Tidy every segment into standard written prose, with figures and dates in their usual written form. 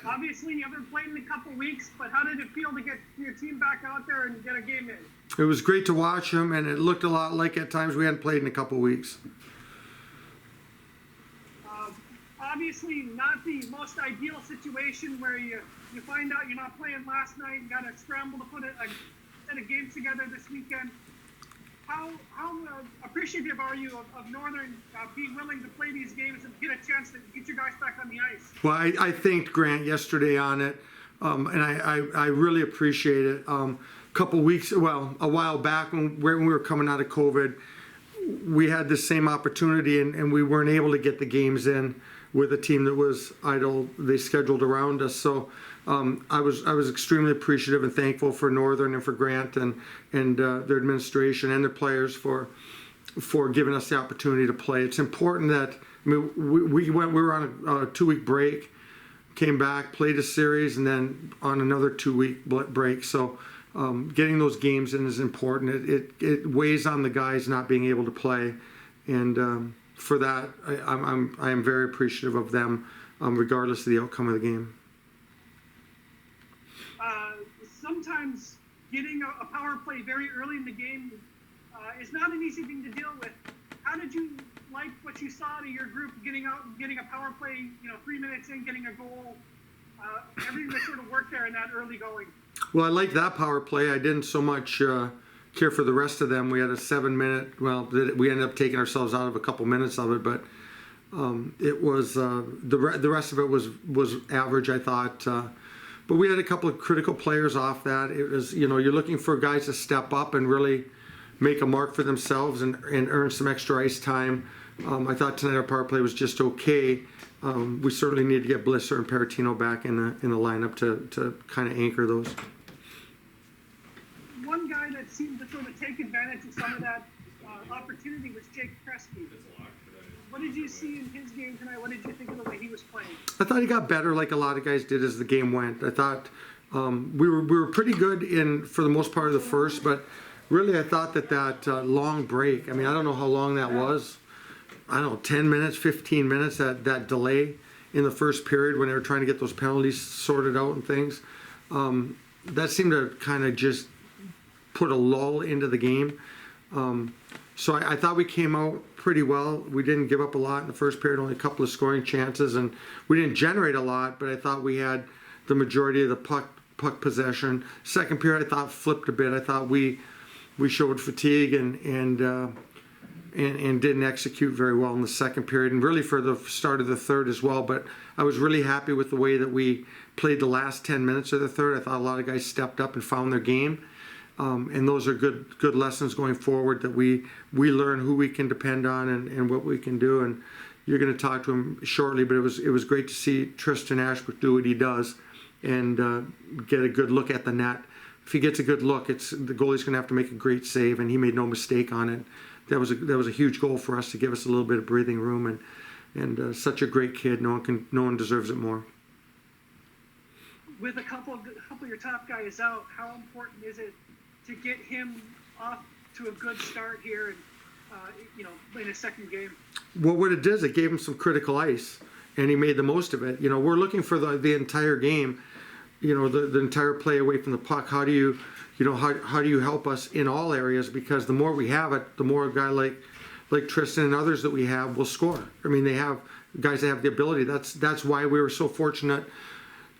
Obviously, you haven't played in a couple weeks, but how did it feel to get your team back out there and get a game in? It was great to watch them, and it looked a lot like at times we hadn't played in a couple weeks. Obviously, not the most ideal situation where you find out you're not playing last night and got to scramble to put a set of games together this weekend. How appreciative are you of Northern being willing to play these games and get a chance to get you guys back on the ice? Well, I thanked Grant yesterday on it, and I really appreciate it. A while back when we were coming out of COVID, we had the same opportunity and we weren't able to get the games in with a team that was idle. They scheduled around us. So I was extremely appreciative and thankful for Northern and for Grant and their administration and their players for giving us the opportunity to play. It's important that, I mean, we were on a 2-week break, came back, played a series, and then on another 2-week break. So getting those games in is important. It weighs on the guys not being able to play, and for that, I am very appreciative of them, regardless of the outcome of the game. Sometimes getting a power play very early in the game is not an easy thing to deal with. How did you like what you saw out of your group getting out and getting a power play, 3 minutes in, getting a goal, everything that sort of worked there in that early going? Well, I liked that power play. I didn't so much care for the rest of them. We had a 7-minute, we ended up taking ourselves out of a couple minutes of it, but it was, the rest of it was average, I thought. But we had a couple of critical players off that. It was, you're looking for guys to step up and really make a mark for themselves and earn some extra ice time. I thought tonight our power play was just okay. We certainly need to get Blisser and Peratino back in the lineup to kind of anchor those. One guy that seemed to sort of take advantage of some of that opportunity was Jake Kresge. What did you see in his game tonight? What did you think of the way he was playing? I thought he got better, like a lot of guys did as the game went. I thought we were pretty good for the most part of the first, but really I thought that long break, I mean, I don't know how long that was. I don't know, 10 minutes, 15 minutes, that delay in the first period when they were trying to get those penalties sorted out and things. That seemed to kind of just put a lull into the game. So I thought we came out pretty well. We didn't give up a lot in the first period, only a couple of scoring chances, and we didn't generate a lot, but I thought we had the majority of the puck possession. Second period I thought flipped a bit. I thought we showed fatigue and didn't execute very well in the second period, and really for the start of the third as well. But I was really happy with the way that we played the last 10 minutes of the third. I thought a lot of guys stepped up and found their game. And those are good lessons going forward, that we learn who we can depend on and what we can do. And you're going to talk to him shortly, but it was great to see Tristan Ashbrook do what he does and get a good look at the net. If he gets a good look, the goalie's going to have to make a great save, and he made no mistake on it. That was a huge goal for us to give us a little bit of breathing room, and such a great kid. No one deserves it more. With a couple of your top guys out, how important is it to get him off to a good start here and in his second game? Well, what it did is it gave him some critical ice, and he made the most of it. We're looking for the entire game, the entire play away from the puck. How do you help us in all areas? Because the more we have it, the more a guy like Tristan and others that we have will score. I mean, they have guys that have the ability. That's why we were so fortunate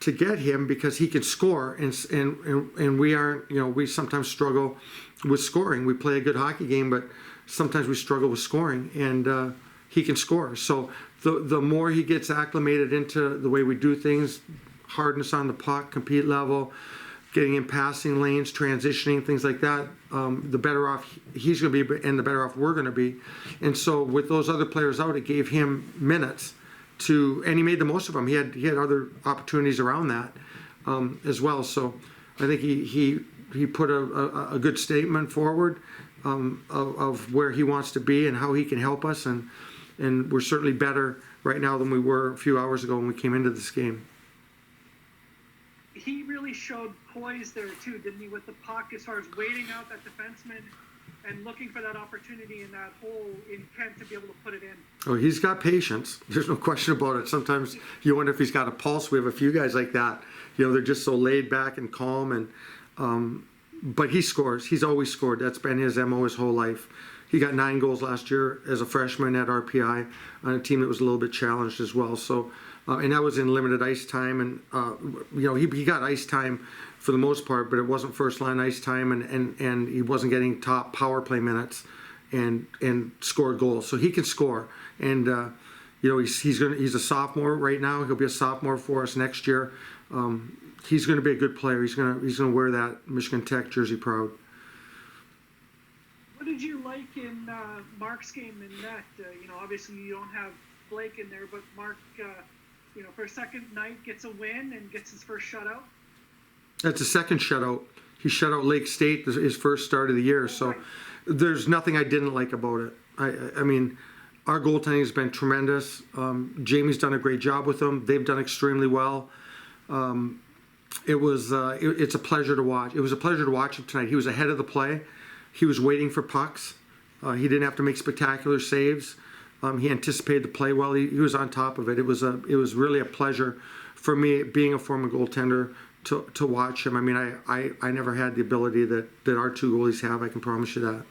to get him, because he can score, and we aren't, we sometimes struggle with scoring. We play a good hockey game, but sometimes we struggle with scoring, and he can score. So the more he gets acclimated into the way we do things, hardness on the puck, compete level, getting in passing lanes, transitioning, things like that, the better off he's going to be, and the better off we're going to be. And so with those other players out, it gave him minutes and he made the most of them. He had other opportunities around that as well. So I think he put a good statement forward of where he wants to be and how he can help us, and we're certainly better right now than we were a few hours ago when we came into this game. He really showed poise there too, didn't he, with the puck, as far as waiting out that defenseman and looking for that opportunity in that hole in Kent to be able to put it in. Oh, he's got patience. There's no question about it. Sometimes you wonder if he's got a pulse. We have a few guys like that. They're just so laid back and calm, and but he scores. He's always scored. That's been his MO his whole life. He got 9 goals last year as a freshman at RPI on a team that was a little bit challenged as well. So, and that was in limited ice time, and he got ice time for the most part, but it wasn't first line ice time, and he wasn't getting top power play minutes, and scored goals. So he can score, and he's a sophomore right now. He'll be a sophomore for us next year. He's going to be a good player. He's going to wear that Michigan Tech jersey proud. What did you like in Mark's game in net? Obviously you don't have Blake in there, but Mark, for a second night gets a win and gets his first shutout. That's a second shutout. He shut out Lake State his first start of the year. So there's nothing I didn't like about it. I mean, our goaltending has been tremendous. Jamie's done a great job with them. They've done extremely well. It's a pleasure to watch. It was a pleasure to watch him tonight. He was ahead of the play. He was waiting for pucks. He didn't have to make spectacular saves. He anticipated the play well. He was on top of it. It was really a pleasure for me, being a former goaltender, to watch him. I mean, I never had the ability that our 2 goalies have. I can promise you that.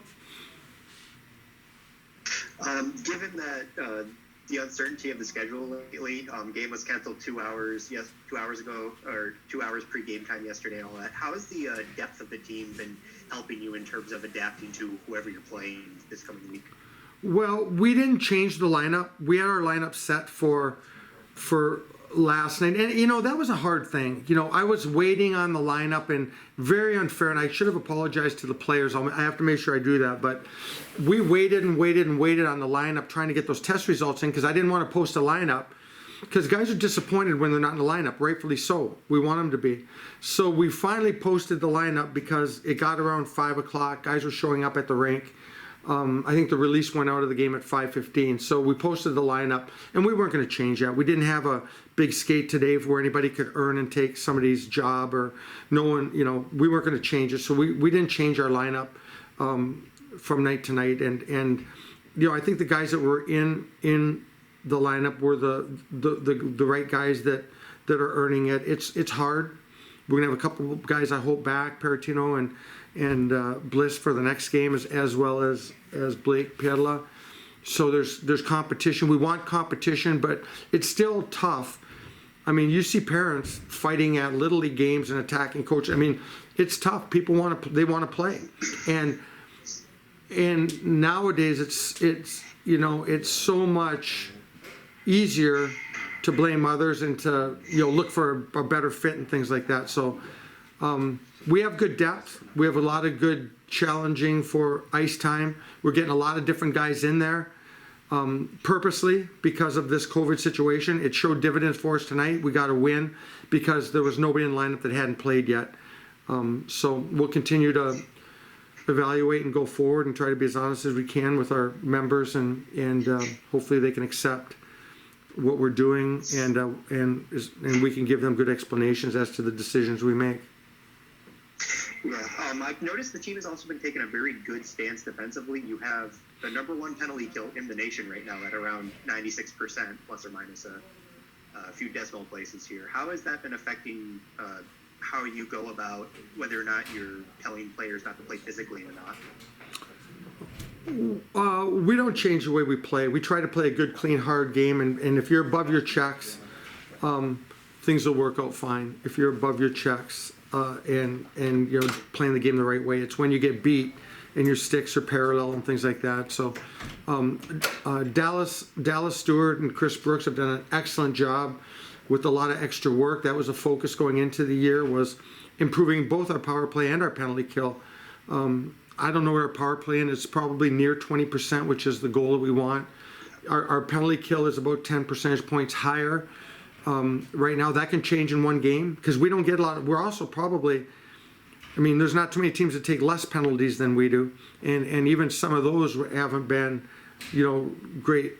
Given that the uncertainty of the schedule lately, game was canceled 2 hours ago, or 2 hours pre-game time yesterday, and all that. How has the depth of the team been helping you in terms of adapting to whoever you're playing this coming week? Well, we didn't change the lineup. We had our lineup set for last night, and that was a hard thing. I was waiting on the lineup, and very unfair, and I should have apologized to the players. I have to make sure I do that, but we waited and waited and waited on the lineup, trying to get those test results in, because I didn't want to post a lineup, because guys are disappointed when they're not in the lineup, rightfully so. We want them to be. So we finally posted the lineup because it got around 5 o'clock. Guys were showing up at the rink. I think the release went out of the game at 5:15. So we posted the lineup, and we weren't going to change that. We didn't have a big skate today where anybody could earn and take somebody's job, or no one, we weren't going to change it. So we didn't change our lineup from night to night. And I think the guys that were in the lineup were the right guys that are earning it. It's hard. We're going to have a couple of guys, I hope, back, Peratino and Bliss for the next game, as well as Blake Piedla. So there's competition. We want competition, but it's still tough. I mean, you see parents fighting at Little League games and attacking coaches. I mean, it's tough. People want to play, and nowadays it's so much easier to blame others and to look for a better fit and things like that. So we have good depth. We have a lot of good challenging for ice time. We're getting a lot of different guys in there purposely because of this COVID situation. It showed dividends for us tonight. We got a win because there was nobody in the lineup that hadn't played yet. So we'll continue to evaluate and go forward and try to be as honest as we can with our members, and hopefully they can accept what we're doing, and we can give them good explanations as to the decisions we make. Yeah, I've noticed the team has also been taking a very good stance defensively. You have the #1 penalty kill in the nation right now at around 96%, plus or minus a few decimal places here. How has that been affecting how you go about whether or not you're telling players not to play physically or not? We don't change the way we play. We try to play a good, clean, hard game, and if you're above your checks, things will work out fine. If you're above your checks and you're playing the game the right way, it's when you get beat and your sticks are parallel and things like that. So Dallas Stewart and Chris Brooks have done an excellent job with a lot of extra work. That was a focus going into the year, was improving both our power play and our penalty kill. I don't know where our power play is. It's probably near 20%, which is the goal that we want. Our penalty kill is about 10 percentage points higher right now. That can change in one game because we don't get a lot. We're also probably, there's not too many teams that take less penalties than we do, and even some of those haven't been, great,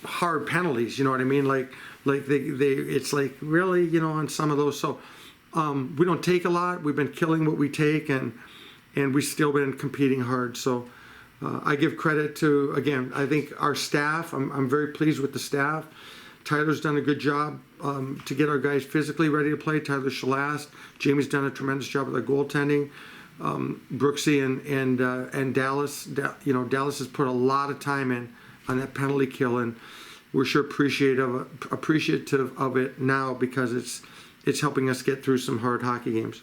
hard penalties. You know what I mean? Like it's like really, on some of those. So we don't take a lot. We've been killing what we take, and and we've still been competing hard. So I give credit to, again, I think our staff. I'm very pleased with the staff. Tyler's done a good job to get our guys physically ready to play. Tyler Shalast, Jamie's done a tremendous job with our goaltending. Brooksy and Dallas, Dallas has put a lot of time in on that penalty kill, and we're sure appreciative of it now because it's helping us get through some hard hockey games.